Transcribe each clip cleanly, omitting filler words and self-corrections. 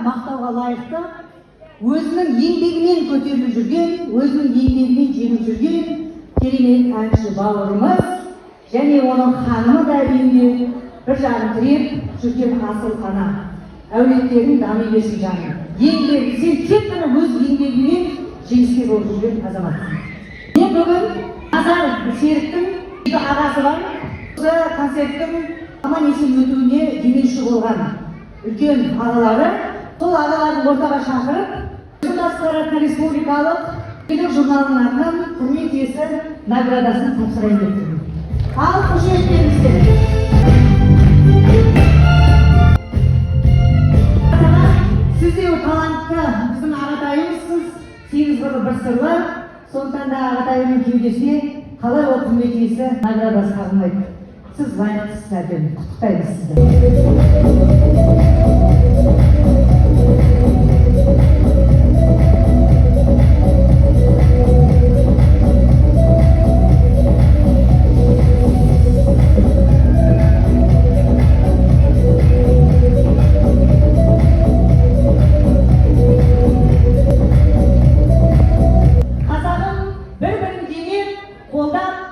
мақтауға лайықты, өзінің еңбегімен көтеріліп жүрген, өзінің еңбегімен жеңіп жүрген керемет әнші бауырымыз, және оның ханымы да үйінде бір жағын тіреп жүрген асыл ана. Әулеттерің дами берсін жаным. Еңбегі, сен тек қана өз еңбегімен жеңіске болып жүрген азаматсың. Мен бүгін Назар Серіктің екі ағасы бар. Осы концерттің аман-есен өтуіне демеуші болған үлкен ағалары, сол ағаларын ортаға шақырып, Қазақстан Республикалық Еңбек журналының атынан құрмет иесі наградасын тапсырайын деп тұрмын. Ал қошеметтеріңіздер. Сіз де талантты біздің ағатайымызсыз, 8 қырлы бір сырлы, сондықтан да ағатайымның кеудесіне қалай ол құрмет иесі наградасы қағылмайды. Сіз лайықтысыз әдемі, құттықтаймыз сізді.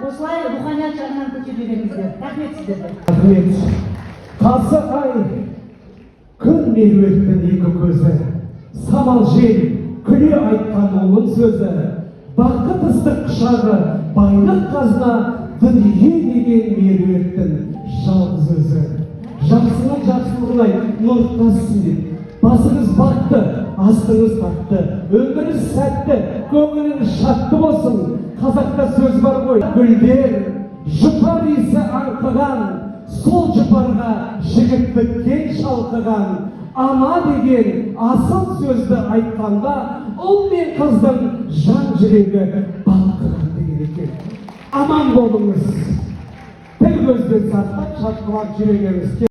Осылай руханият жағынан көтерілеріңіздер. Рахмет сіздерге. Рахмет. Қарсы ай, күн меруерттің екі көзі, самал жел, күле айтқан оның сөзі, бақыт ыстық құшағы, байлық қазына, дүние деген меруерттің жалғыз өзі. Жақсының жақсылығын айт, нұрттасын деп. Басыңыз бақты, астыңыз тартты, өміріңіз сәтті, көңіліңіз шатты болсын. Қазақта сөз бар ғой, гүлдер, жұпар иісі аңқыған, сол жұпарға жігіт біткен шалқыған. Ана деген асыл сөзді айтқанда, ұл мен қыздың жан жүрегі балқыған деген екен. Аман болыңыз, тіл көзден сақтап шатқылап жүрегіңіз.